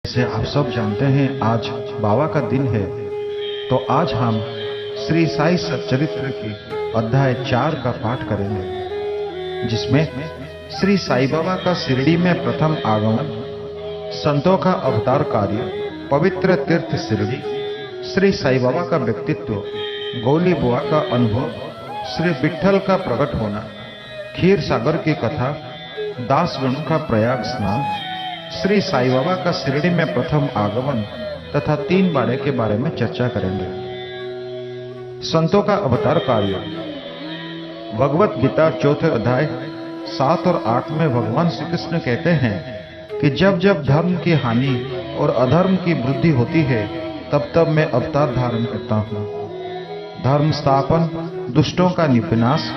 जैसे आप सब जानते हैं आज बाबा का दिन है, तो आज हम श्री साई सच्चरित्र की अध्याय 4 का पाठ करेंगे, जिसमें श्री साई बाबा का शिरडी में प्रथम आगमन, संतों का अवतार कार्य, पवित्र तीर्थ शिरडी, श्री साई बाबा का व्यक्तित्व, गौली बुआ का अनुभव, श्री विठल का प्रकट होना, खीर सागर की कथा, दास गणों का प्रयाग स्नान, श्री साई बाबा का शिरडी में प्रथम आगमन तथा 3 बाड़े के बारे में चर्चा करेंगे। संतों का अवतार कार्य। भगवत गीता 4th अध्याय 7 और 8 में भगवान श्री कृष्ण कहते हैं कि जब जब धर्म की हानि और अधर्म की वृद्धि होती है, तब तब मैं अवतार धारण करता हूँ। धर्म स्थापन, दुष्टों का विनाश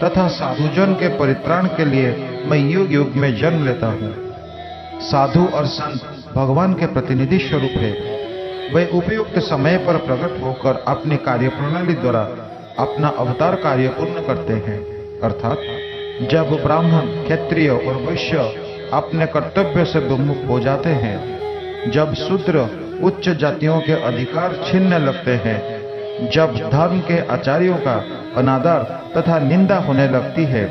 तथा साधुजन के परित्राण के लिए मैं युग युग में जन्म लेता हूँ। साधु और संत भगवान के प्रतिनिधि स्वरूप है। वे उपयुक्त समय पर प्रकट होकर अपनी कार्य प्रणाली द्वारा अपना अवतार कार्य पूर्ण करते हैं। अर्थात जब ब्राह्मण, क्षत्रिय और वैश्य अपने कर्तव्य से विमुख हो जाते हैं, जब शूद्र उच्च जातियों के अधिकार छीनने लगते हैं, जब धर्म के आचार्यों का अनादर तथा निंदा होने लगती है,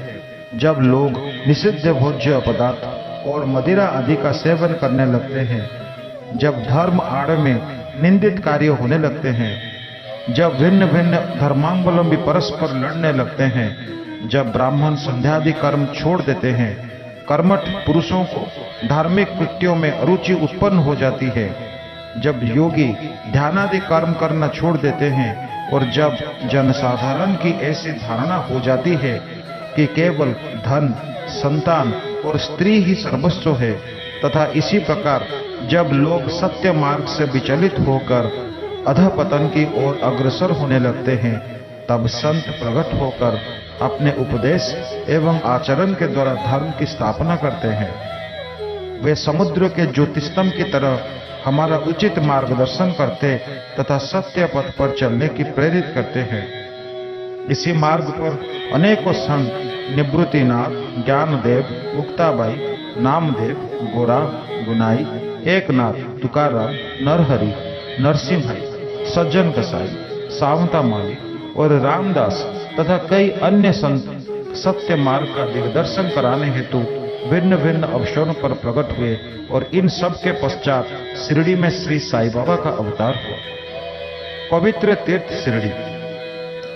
जब लोग निषिद्ध भोज्य पदार्थ और मदिरा आदि का सेवन करने लगते हैं, जब धर्म आड़ में निंदित कार्य होने लगते हैं, जब भिन्न भिन्न धर्मावलंबी परस्पर लड़ने लगते हैं, जब ब्राह्मण संध्यादि कर्म छोड़ देते हैं, कर्मठ पुरुषों को धार्मिक कृत्यों में अरुचि उत्पन्न हो जाती है, जब योगी ध्यानादि कर्म करना छोड़ देते हैं, और जब जनसाधारण की ऐसी धारणा हो जाती है कि केवल धन, संतान और स्त्री ही सर्वस्व है, तथा इसी प्रकार जब लोग सत्य मार्ग से विचलित होकर अधःपतन की ओर अग्रसर होने लगते हैं, तब संत प्रकट होकर अपने उपदेश एवं आचरण के द्वारा धर्म की स्थापना करते हैं। वे समुद्र के ज्योतिस्तंभ की तरह हमारा उचित मार्गदर्शन करते तथा सत्य पथ पर चलने की प्रेरित करते हैं। इसी मार्ग पर अनेकों संत निवृत्तिनाथ, ज्ञानदेव, मुक्ताबाई, नामदेव, गोरा, गुनाई, एकनाथ, तुकाराम, नरहरि, नरसिम्हाई, सज्जन कसाई, सावंता माली और रामदास तथा कई अन्य संत सत्य मार्ग का दिग्दर्शन कराने हेतु भिन्न भिन्न अवसरों पर प्रकट हुए, और इन सब के पश्चात शिरडी में श्री साई बाबा का अवतार हुआ। पवित्र तीर्थ शिरडी।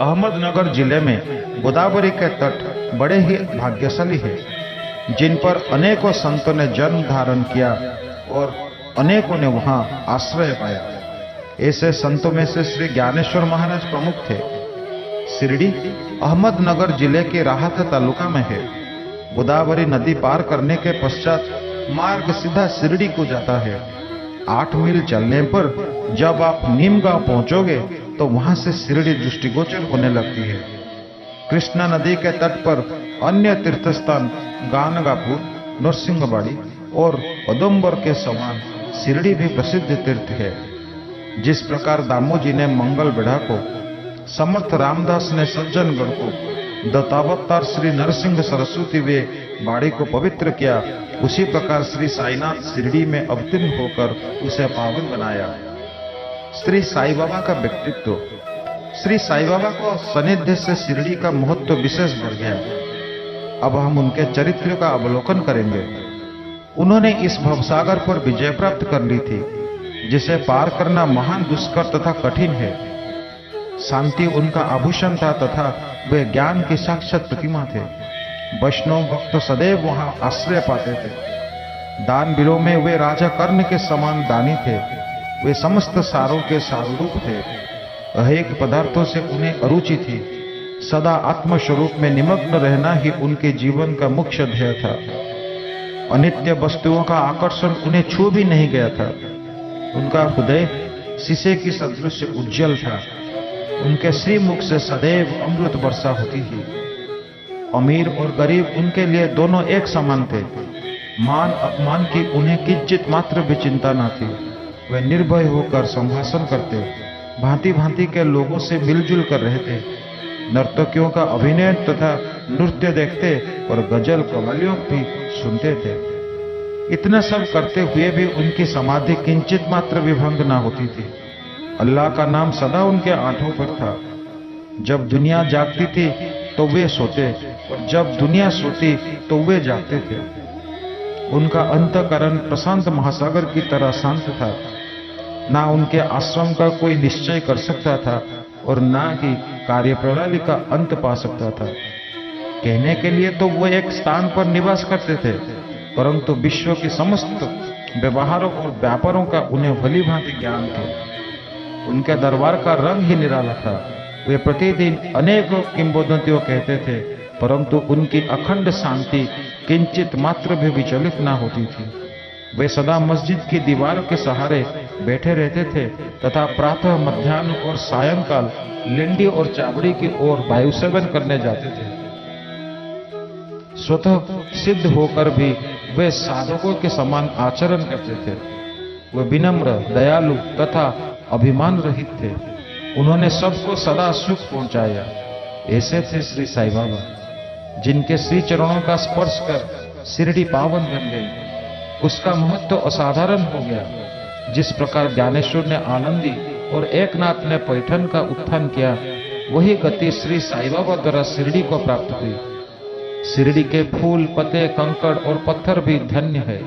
अहमदनगर जिले में गोदावरी के तट बड़े ही भाग्यशाली है, जिन पर अनेकों संतों ने जन्म धारण किया और अनेकों ने वहां आश्रय पाया। ऐसे संतों में से श्री ज्ञानेश्वर महाराज प्रमुख थे। शिरडी अहमदनगर जिले के राहत तालुका में है। गोदावरी नदी पार करने के पश्चात मार्ग सीधा शिरडी को जाता है। 8 मील चलने पर जब आप नीमगांव पहुंचोगे, तो वहां से शिरडी दृष्टिगोचर होने लगती है। कृष्णा नदी के तट पर अन्य तीर्थस्थान गानगापुर, नरसिंहबाड़ी और औदुंबर के समान शिरडी भी प्रसिद्ध तीर्थ है। जिस प्रकार दामोजी ने मंगल बेढ़ा को, समर्थ रामदास ने सज्जनगढ़ को, दत्तावतार श्री नरसिंह सरस्वती वे बाड़ी को पवित्र किया, उसी प्रकार श्री साईनाथ शिरडी में अवतीर्ण होकर उसे पावन बनाया। श्री साई बाबा का व्यक्तित्व। श्री साई बाबा को सानिध्य से शिरडी का महत्व विशेष बढ़ गया। अब हम उनके चरित्र का अवलोकन करेंगे। उन्होंने इस भवसागर पर विजय प्राप्त कर ली थी, जिसे पार करना महान दुष्कर तथा कठिन है। शांति उनका आभूषण था तथा वे ज्ञान की साक्षात प्रतिमा थे। वैष्णव भक्त सदैव वहां आश्रय पाते थे। दान वीरों में वे राजा कर्ण के समान दानी थे। वे समस्त सारों के सारूप थे। अहेक पदार्थों से उन्हें अरुचि थी। सदा आत्मस्वरूप में निमग्न रहना ही उनके जीवन का मुख्य ध्येय था। अनित्य वस्तुओं का आकर्षण उन्हें छू भी नहीं गया था। उनका हृदय शीशे की सदृश उज्जवल था। उनके श्रीमुख से सदैव अमृत वर्षा होती थी। अमीर और गरीब उनके लिए दोनों एक समान थे। मान अपमान की उन्हें किंचित मात्र भी चिंता न थी। वे निर्भय होकर संभाषण करते, भांति भांति के लोगों से मिलजुल कर रहते, नर्तकियों का अभिनय तथा नृत्य देखते और गजल कव्वालियों भी सुनते थे। इतना सब करते हुए भी उनकी समाधि किंचित मात्र भी भंग ना होती थी। अल्लाह का नाम सदा उनके आंठों पर था। जब दुनिया जागती थी तो वे सोते, और जब दुनिया सोती तो वे जागते थे। उनका अंतःकरण प्रशांत महासागर की तरह शांत था। ना उनके आश्रम का कोई निश्चय कर सकता था और ना ही कार्यप्रणाली का अंत पा सकता था। कहने के लिए तो वो एक स्थान पर निवास करते थे, परंतु विश्व के समस्त व्यवहारों और व्यापारों का उन्हें भली भांति ज्ञान था। उनके दरबार का रंग ही निराला था। वे प्रतिदिन अनेकों किंवदंतियों कहते थे, परंतु उनकी अखंड शांति किंचित मात्र भी विचलित ना होती थी। वे सदा मस्जिद की दीवारों के सहारे बैठे रहते थे तथा प्रातः, मध्याह्न और सायंकाल लिंडी और चावड़ी की ओर वायु सेवन करने जाते थे। स्वतः सिद्ध होकर भी वे साधकों के समान आचरण करते थे। वे विनम्र, दयालु तथा अभिमान रहित थे। उन्होंने सबको सदा सुख पहुंचाया। ऐसे थे श्री साईं बाबा, जिनके श्री चरणों का स्पर्श कर शिरडी पावन बन गई। उसका महत्व असाधारण हो गया। जिस प्रकार ज्ञानेश्वर ने आनंदी और एकनाथ ने पैठन का उत्थान किया, वही गति श्री साईं बाबा द्वारा शिरडी को प्राप्त हुई। शिरडी के फूल, पत्ते, कंकड़ और पत्थर भी धन्य है,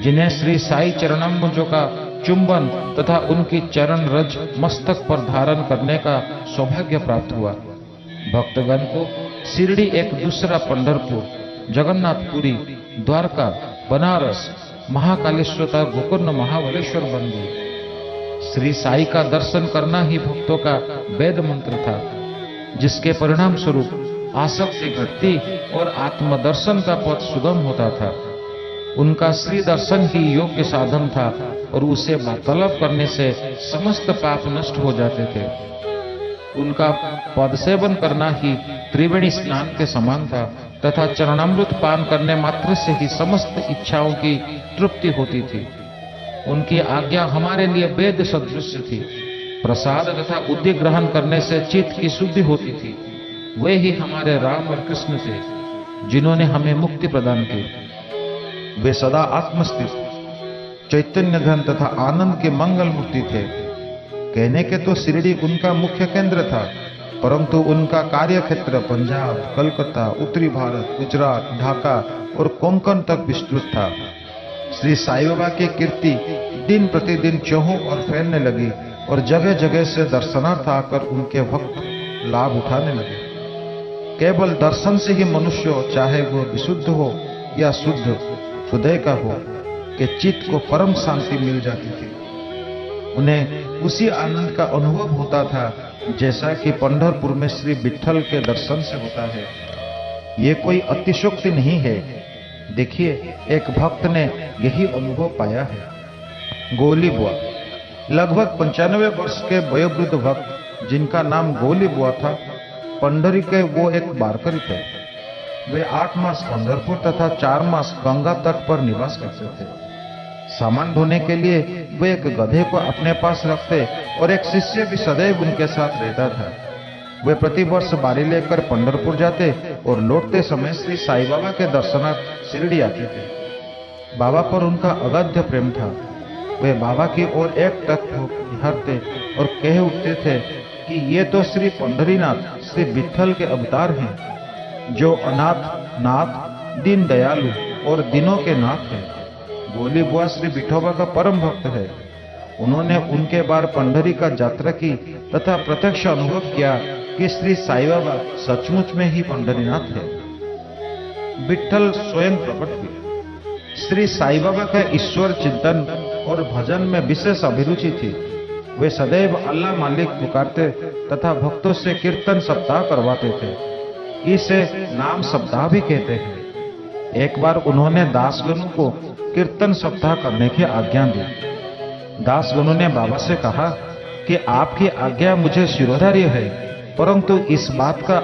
जिन्हें श्री साई चरणाम्बुजों का चुंबन तथा उनकी चरण रज मस्तक पर धारण करने का सौभाग्य प्राप्त हुआ। भक्तगण को शिरडी एक दूसरा पंढरपुर, जगन्नाथपुरी, द्वारका, बनारस, महाकालेश्वर तथा गोकर्ण महाबलेश्वर बन गई। श्री साई का दर्शन करना ही भक्तों का वेद मंत्र था, जिसके परिणाम स्वरूप आसक्ति घटती और आत्मदर्शन का पथ सुगम होता था। उनका श्री दर्शन ही योग्य साधन था और उसे तलब करने से समस्त पाप नष्ट हो जाते थे। उनका पद सेवन करना ही त्रिवेणी स्नान के समान था तथा चरणामृत पान करने मात्र से ही समस्त इच्छाओं की तृप्ति होती थी। उनकी आज्ञा हमारे लिए वेद सदृश थी। प्रसाद तथा उद्य ग्रहण करने से चित्त की शुद्धि होती थी। वे ही हमारे राम और कृष्ण थे, जिन्होंने हमें मुक्ति प्रदान की। वे सदा आत्मस्थित, चैतन्य घन तथा आनंद के मंगल मूर्ति थे। कहने के तो शिरडी उनका मुख्य केंद्र था, परंतु उनका कार्य क्षेत्र पंजाब, कलकत्ता, उत्तरी भारत, गुजरात, ढाका और कोंकण तक विस्तृत था। श्री साईं बाबा की कीर्ति दिन प्रतिदिन चौहों ओर फैलने लगी और जगह जगह से दर्शनार्थ आकर उनके भक्त लाभ उठाने लगे। केवल दर्शन से ही मनुष्य, चाहे वो विशुद्ध हो या शुद्ध हृदय का हो, के चित्त को परम शांति मिल जाती थी। उन्हें उसी आनंद का अनुभव होता था जैसा कि पंढरपुर में श्री विठ्ठल के दर्शन से होता है। ये कोई अतिशोक्ति नहीं है। देखिए, एक भक्त ने यही अनुभव पाया है। गोली बुआ, लगभग 95 वर्ष के वयोवृद्ध भक्त, जिनका नाम गोली बुआ था, पंढरी के वो एक वारकरी थे। वे 8 मास पंढरपुर तथा 4 मास गंगा तट पर निवास करते थे। सामान ढोने के लिए वे एक गधे को अपने पास रखते और एक शिष्य भी सदैव उनके साथ रहता था। वे प्रतिवर्ष बारी लेकर पंढरपुर जाते और लौटते समय श्री साईं बाबा के दर्शनार्थ शिरडी आते थे। बाबा पर उनका अगाध प्रेम था। वे बाबा की ओर एक टक निहारते और कह उठते थे कि ये तो श्री पंढरीनाथ, श्री विठ्ठल के अवतार हैं, जो अनाथ नाथ, दीन दयालु और दिनों के नाथ हैं। गोली बुआ श्री विठोबा का परम भक्त है। उन्होंने उनके बार पंढरी का यात्रा की तथा प्रत्यक्ष अनुभव किया कि श्री साईं बाबा सचमुच में ही पंढरीनाथ है। विठ्ठल स्वयं प्रकट हुए। श्री साईं बाबा का ईश्वर चिंतन और भजन में विशेष अभिरुचि थी। वे सदैव अल्लाह मालिक पुकारते तथा भक्तों से कीर्तन सप्ताह करवाते थे। इसे नाम सप्ताह भी कहते हैं। एक बार उन्होंने दासगणों को कीर्तन सप्ताह करने की आज्ञा दी। दासगणों ने बाबा से कहा कि आपकी आज्ञा मुझे शिरोधार्य है, परंतु इस बात का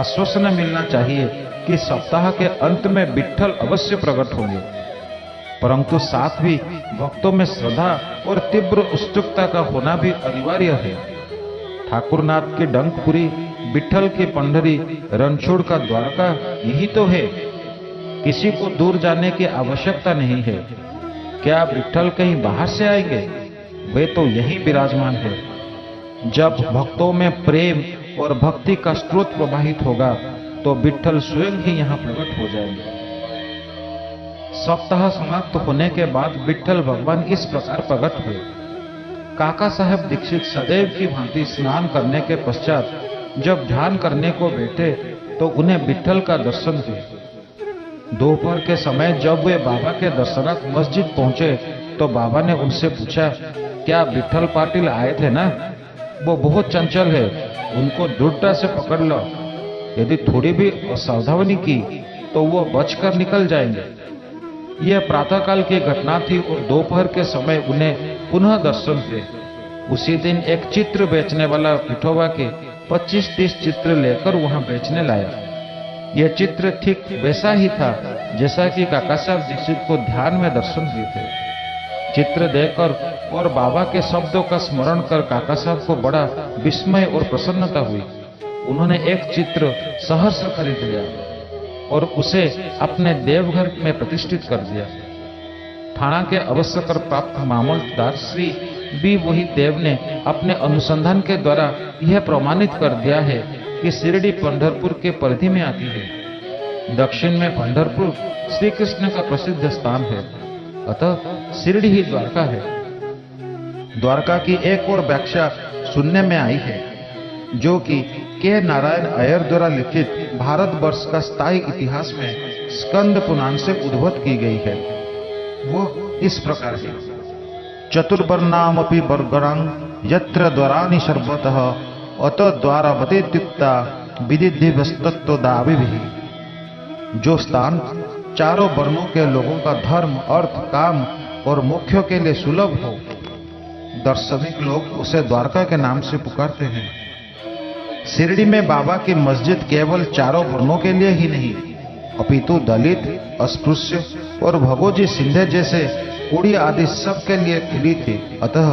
आश्वासन मिलना चाहिए कि सप्ताह के अंत में विठ्ठल अवश्य प्रकट होंगे। परंतु साथ ही भक्तों में श्रद्धा और तीव्र उत्सुकता का होना भी अनिवार्य है। ठाकुरनाथ की डंकपुरी, विठ्ठल की पंढरी, रणछोड़ का द्वारका, यही तो है। किसी को दूर जाने की आवश्यकता नहीं है। क्या विठ्ठल कहीं बाहर से आएंगे? वे तो यहीं विराजमान है। जब भक्तों में प्रेम और भक्ति का स्रोत प्रवाहित होगा तो विठ्ठल स्वयं ही यहाँ प्रकट हो जाएंगे। सप्ताह समाप्त होने के बाद विठ्ठल भगवान इस प्रकार प्रकट हुए। काका साहब दीक्षित सदैव की भांति स्नान करने के पश्चात जब ध्यान करने को बैठे तो उन्हें विठ्ठल का दर्शन हुआ। दोपहर के समय जब वे बाबा के दर्शनार्थ मस्जिद पहुंचे तो बाबा ने उनसे पूछा, क्या विठ्ठल पाटिल आए थे ना? वो बहुत चंचल है, उनको दृढ़ता से पकड़ लो। यदि थोड़ी भी असावधानी की तो वो बचकर निकल जाएंगे। यह प्रातःकाल की घटना थी और दोपहर के समय उन्हें पुनः दर्शन हुए। उसी दिन एक चित्र बेचने वाला विठोबा के 25-30 चित्र लेकर वहां बेचने लाया। यह चित्र ठीक वैसा ही था जैसा कि काका साहब दीक्षित को ध्यान में दर्शन हुए थे। चित्र देखकर और बाबा के शब्दों का स्मरण कर काका साहब को बड़ा विस्मय और प्रसन्नता हुई। उन्होंने एक चित्र सहर्ष खरीद लिया और उसे अपने देवघर में प्रतिष्ठित कर दिया। थाना के अवसर प्राप्त मामलतदार श्री बी वही देव ने अपने अनुसंधान के द्वारा यह प्रमाणित कर दिया है कि शिरडी पंढरपुर के परिधि में आती है। दक्षिण में पंढरपुर श्री कृष्ण का प्रसिद्ध स्थान है, अतः शिरडी ही द्वारका है। द्वारका की एक और व्याख्या सुनने में आई है जो कि के नारायण अय्यर द्वारा लिखित भारतवर्ष का स्थायी इतिहास में स्कंद पुराण से उद्भूत की गई है। वो इस प्रकार है, चतुर्वर्णामपि वर्गणं यत्र द्वाराणि सर्वतः अत द्वारवतीत्युक्ता विधिवस्तत्वदाभिः। जो स्थान चारों वर्णों के लोगों का धर्म, अर्थ, काम और मोक्ष के लिए सुलभ हो, दार्शनिक लोग उसे द्वारका के नाम से पुकारते हैं। शिरडी में बाबा की मस्जिद केवल चारों वर्णों के लिए ही नहीं अपितु दलित, अस्पृश्य और भगोजी सिंधे जैसे कुड़ी आदि सब के लिए खुली थी। अतः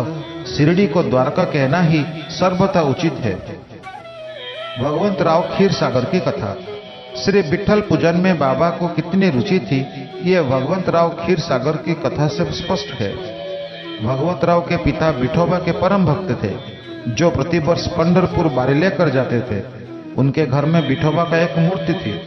शिरडी को द्वारका कहना ही सर्वथा उचित है। भगवंत राव क्षीर सागर की कथा। श्री विठ्ठल पूजन में बाबा को कितनी रुचि थी, ये भगवंत राव क्षीर सागर की कथा से स्पष्ट है। भगवंत राव के पिता विठोबा के परम भक्त थे जो प्रतिवर्ष पंढरपुर बारी लेकर जाते थे। उनके घर में विठोबा का एक मूर्ति थी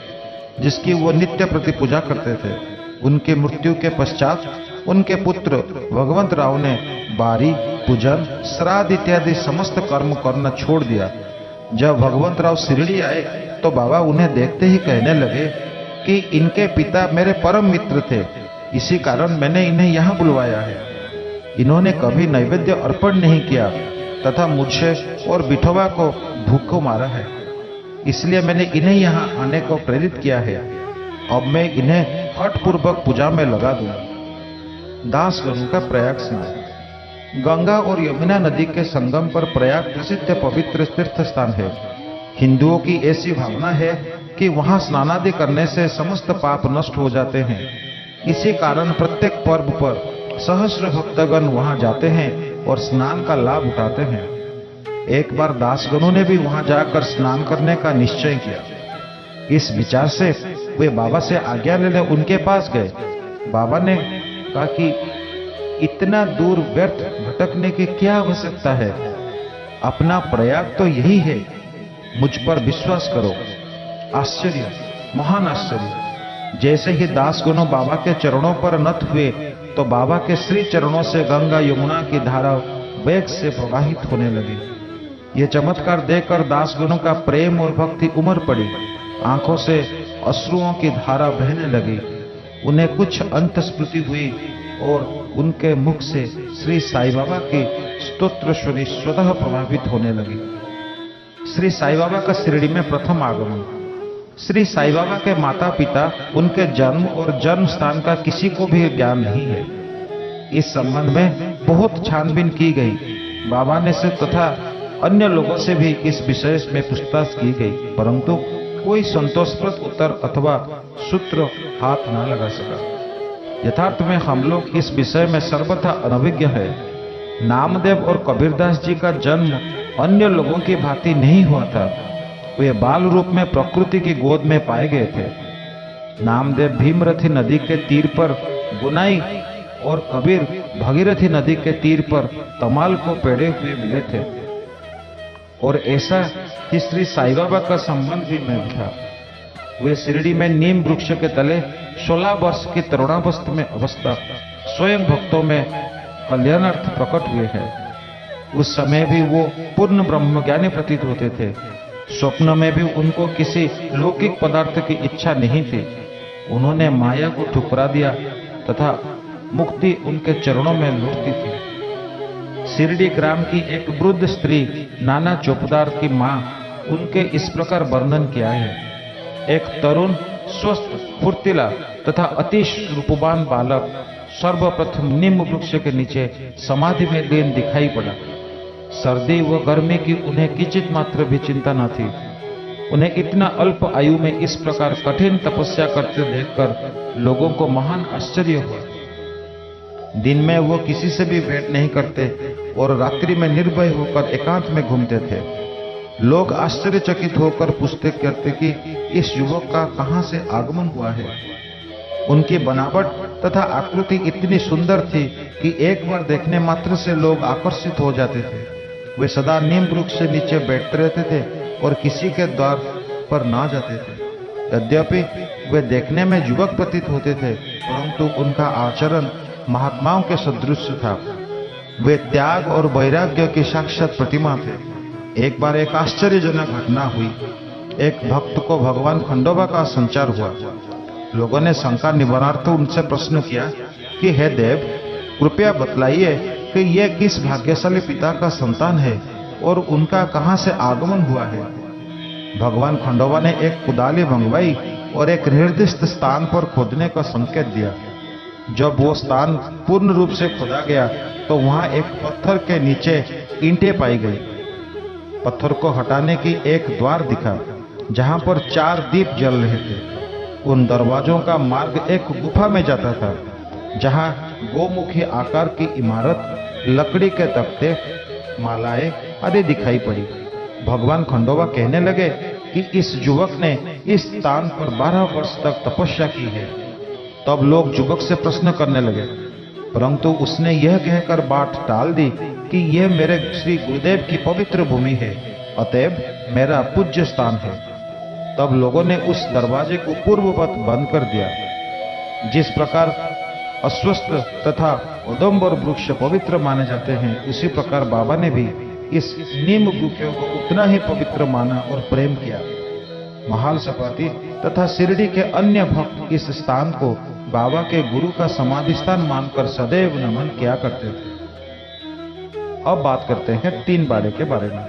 जिसकी वो नित्य प्रति पूजा करते थे। उनकी मृत्यु के पश्चात उनके पुत्र भगवंत राव ने बारी, पूजन, श्राद्ध इत्यादि समस्त कर्म करना छोड़ दिया। जब भगवंत राव शिरडी आए तो बाबा उन्हें देखते ही कहने लगे कि इनके पिता मेरे परम मित्र थे, इसी कारण मैंने इन्हें यहाँ बुलवाया है। इन्होंने कभी नैवेद्य अर्पण नहीं किया तथा मुझसे और विठोबा को भूखों मारा है, इसलिए मैंने इन्हें यहाँ आने को प्रेरित किया है। अब मैं इन्हें हठपूर्वक पूजा में लगा दूंगा। दासगणों का प्रयाग स्नान। गंगा और यमुना नदी के संगम पर प्रयाग प्रसिद्ध पवित्र तीर्थ स्थान है। हिंदुओं की ऐसी भावना है कि वहां स्नानादि करने से समस्त पाप नष्ट हो जाते हैं। इसी कारण प्रत्येक पर्व पर सहस्र भक्तगण वहां जाते हैं और स्नान का लाभ उठाते हैं। एक बार दासगणों ने भी वहां जाकर स्नान करने का निश्चय किया। इस विचार से वे बाबा से आज्ञा लेने उनके पास गए। बाबा ने कहा कि इतना दूर व्यर्थ भटकने की क्या आवश्यकता है, अपना प्रयाग तो यही है, मुझ पर विश्वास करो। आश्चर्य, महान आश्चर्य। जैसे ही दासगणों बाबा के चरणों पर नत हुए तो बाबा के श्री चरणों से गंगा यमुना की धारा वेग से प्रवाहित होने लगी। यह चमत्कार देखकर दासगणों का प्रेम और भक्ति उमड़ पड़ी। आंखों से अश्रुओं की धारा बहने लगी। उन्हें कुछ अंत स्मृति हुई और उनके मुख से श्री साईं बाबा की स्तोत्र स्वरी स्वतः प्रभावित होने लगी। श्री साईं बाबा का शिरडी में प्रथम आगमन। श्री साईं बाबा के माता पिता, उनके जन्म और जन्म स्थान का किसी को भी ज्ञान नहीं है। इस संबंध में बहुत छानबीन की गई। बाबा ने से तथा अन्य लोगों से भी इस विषय में पूछताछ की गई, परंतु कोई संतोषप्रद उत्तर अथवा सूत्र हाथ न लगा सका। यथार्थ में हम लोग इस विषय में सर्वथा अनभिज्ञ है। नामदेव और कबीरदास जी का जन्म अन्य लोगों की भांति नहीं हुआ था। वे बाल रूप में प्रकृति की गोद में पाए गए थे। नामदेव भीमरथी नदी के तीर पर गुनाई और कबीर भगीरथी नदी के तीर पर तमाल को पेड़े हुए मिले थे। और ऐसा कि श्री साईं बाबा का संबंध भी में था। वे शिरडी में नीम वृक्ष के तले 16 वर्ष की तरुणावस्था में अवस्था स्वयं भक्तों में कल्याणार्थ प्रकट हुए हैं। उस समय भी वो पूर्ण ब्रह्मज्ञानी प्रतीत होते थे। स्वप्न में भी उनको किसी लौकिक पदार्थ की इच्छा नहीं थी। उन्होंने माया को ठुकरा दिया तथा मुक्ति उनके चरणों में लौटती थी। शिरडी ग्राम की एक वृद्ध स्त्री नाना चौपदार की मां उनके इस प्रकार वर्णन किया है। एक तरुण स्वस्थ फुर्तीला तथा अति रूपवान बालक सर्वप्रथम नीम वृक्ष के नीचे समाधि में लीन दिखाई पड़ा। सर्दी व गर्मी की उन्हें किंचित मात्र भी चिंता न थी। उन्हें इतना अल्प आयु में इस प्रकार कठिन तपस्या करते देखकर लोगों को महान आश्चर्य हुआ। दिन में वो किसी से भी भेंट नहीं करते और रात्रि में निर्भय होकर एकांत में घूमते थे। लोग आश्चर्यचकित होकर पूछते करते कि इस युवक का कहां से आगमन हुआ है। उनकी बनावट तथा आकृति इतनी सुंदर थी कि एक बार देखने मात्र से लोग आकर्षित हो जाते थे। वे सदा नीम वृक्ष से नीचे बैठते रहते थे और किसी के द्वार पर ना जाते थे। यद्यपि वे देखने में युवक प्रतीत होते थे, परंतु उनका आचरण महात्माओं के सदृश था। वे त्याग और वैराग्य की साक्षात प्रतिमा थे। एक बार एक आश्चर्यजनक घटना हुई। एक भक्त को भगवान खंडोबा का संचार हुआ। लोगों ने शंका निवारणार्थ उनसे प्रश्न किया कि हे देव, कृपया बतलाइए कि यह किस भाग्यशाली पिता का संतान है और उनका कहां से आगमन हुआ है। भगवान खंडोबा ने एक कुदाली मंगवाई और एक निर्दिष्ट स्थान पर खोदने का संकेत दिया। जब वो स्थान पूर्ण रूप से खोदा गया तो वहां एक पत्थर के नीचे ईंटें पाई गई। पत्थर को हटाने की एक द्वार दिखा जहां पर 4 दीप जल रहे थे। उन दरवाजों का मार्ग एक गुफा में जाता था जहां गोमुखी आकार की इमारत, लकड़ी के तख्ते, मालाएं आदि दिखाई पड़ी। भगवान खंडोबा कहने लगे कि इस युवक ने इस स्थान पर 12 वर्ष तक तपस्या की है। तब लोग युवक से प्रश्न करने लगे, परंतु उसने यह कहकर बात टाल दी कि यह मेरे श्री गुरुदेव की पवित्र भूमि है, अतएव मेरा पूज्य स्थान है। तब लोगों ने उस दरवाजे को पूर्ववत बंद कर दिया। जिस प्रकार अस्वस्थ तथा औदुंबर वृक्ष पवित्र माने जाते हैं, उसी प्रकार बाबा ने भी इस नीम वृक्ष को उतना ही पवित्र माना और प्रेम किया। महाल सपाटी तथा शिरडी के अन्य भक्त इस स्थान को बाबा के गुरु का समाधि स्थान मानकर सदैव नमन किया करते थे। अब बात करते हैं 3 बाड़े के बारे में।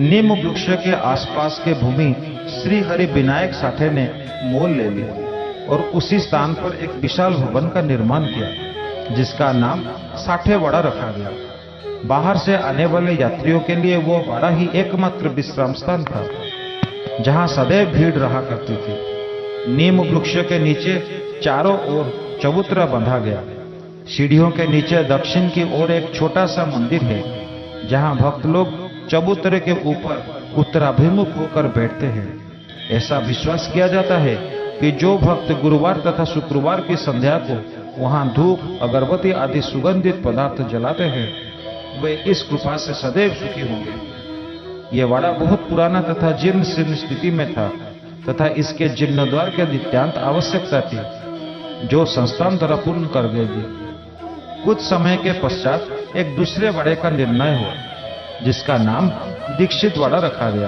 नीम वृक्ष के आसपास के भूमि श्री हरि विनायक साठे ने मोल ले ली और उसी स्थान पर एक विशाल भवन का निर्माण किया, जिसका नाम साठेवाड़ा रखा गया। बाहर से आने वाले यात्रियों के लिए वो वाड़ा ही एकमात्र विश्राम स्थान था, जहां सदैव भीड़ रहा करती थी। नीम वृक्ष के नीचे चारों ओर चबूतरा बंधा गया। सीढ़ियों के नीचे दक्षिण की ओर एक छोटा सा मंदिर है, जहां भक्त लोग चबूतरे के ऊपर उत्तराभिमुख होकर बैठते हैं। ऐसा विश्वास किया जाता है कि जो भक्त गुरुवार तथा शुक्रवार की संध्या को वहां धूप, अगरबत्ती आदि सुगंधित पदार्थ जलाते हैं, वे इस कृपा से सदैव सुखी होंगे। यह वाड़ा बहुत पुराना तथा जीर्ण शीर्ण स्थिति में था तथा इसके जीर्णोद्धार के नित्यांत आवश्यकता थी, जो संस्थान द्वारा पूर्ण कर देगी। कुछ समय के पश्चात एक दूसरे वाड़े का निर्णय हुआ, जिसका नाम दीक्षित वाड़ा रखा गया।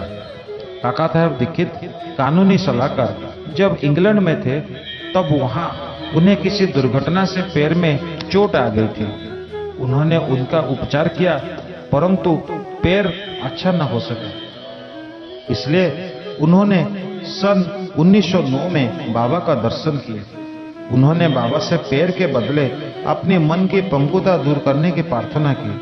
काका साहब दीक्षित कानूनी सलाहकार जब इंग्लैंड में थे, तब वहां उन्हें किसी दुर्घटना से पैर में चोट आ गई थी। उन्होंने उनका उपचार किया, परंतु पैर अच्छा न हो सका। इसलिए उन्होंने सन 1909 में बाबा का दर्शन किया। उन्होंने बाबा से पैर के बदले अपने मन की पंगुता दूर करने की प्रार्थना की।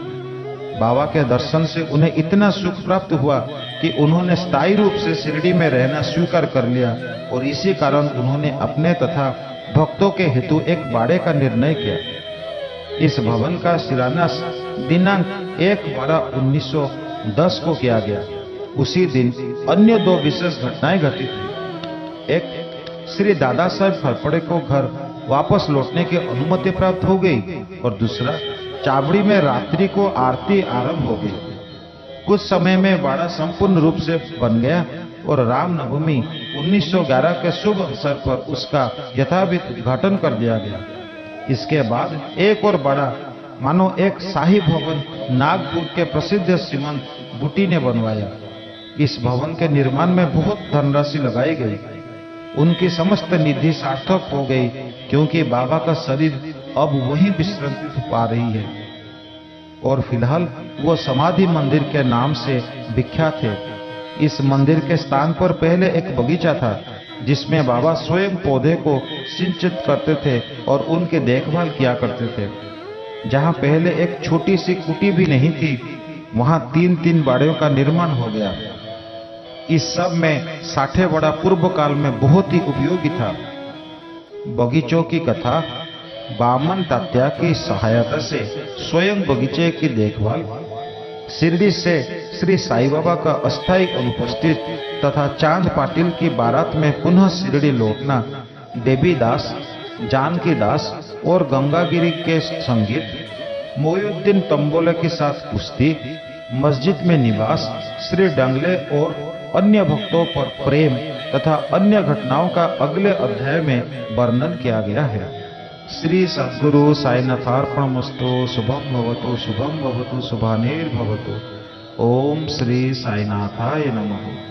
बाबा के दर्शन से उन्हें इतना सुख प्राप्त हुआ कि उन्होंने स्थायी रूप से शिरडी में रहना स्वीकार कर लिया और इसी कारण उन्होंने अपने तथा भक्तों के हेतु एक बाड़े का निर्णय किया। इस भवन का शिलान्यास दिनांक 1/12/1910 को किया गया। उसी दिन अन्य 2 विशेष घटनाएं घटित हुई। एक, श्री दादा साहब फरफड़े को घर वापस लौटने की अनुमति प्राप्त हो गई और दूसरा चावड़ी में रात्रि को आरती आरंभ हो गई। कुछ समय में बाड़ा संपूर्ण रूप से बन गया और रामनवमी 1911 के शुभ अवसर पर उसका यथाविध उद्घाटन कर दिया गया। इसके बाद एक और बड़ा मानो एक शाही भवन नागपुर के प्रसिद्ध श्रीमंत बुटी ने बनवाया। इस भवन के निर्माण में बहुत धनराशि लगाई गई। उनकी समस्त निधि सार्थक हो गई क्योंकि बाबा का शरीर अब वहीं विश्रांति पा रही है और फिलहाल वो समाधि मंदिर के नाम से विख्यात है। इस मंदिर के स्थान पर पहले एक बगीचा था जिसमें बाबा स्वयं पौधे को सिंचित करते थे और उनकी देखभाल किया करते थे। जहां पहले एक छोटी सी कुटी भी नहीं थी, वहां 3-3 बाड़ों का निर्माण हो गया। इस सब में साठे बड़ा पूर्व काल में बहुत ही उपयोगी था। बगीचों की कथा बामन तात्या की सहायता से स्वयं बगीचे की देखभाल, शिरडी से श्री साईं बाबा का अस्थायी अनुपस्थित तथा चांद पाटिल की बारात में पुनः शिरडी लौटना, देवी दास, जानकी दास और गंगागिरी के संगीत, मोयुद्दीन तंबोले के साथ कुश्ती, मस्जिद में निवास, श्री डंगले और अन्य भक्तों पर प्रेम तथा अन्य घटनाओं का अगले अध्याय में वर्णन किया गया है। श्री सद्गुरु साईनाथार्पणमस्तु। शुभम भवतु शुभम भवतु शुभानिर्भवतु। ओम श्री साईनाथाय नमः।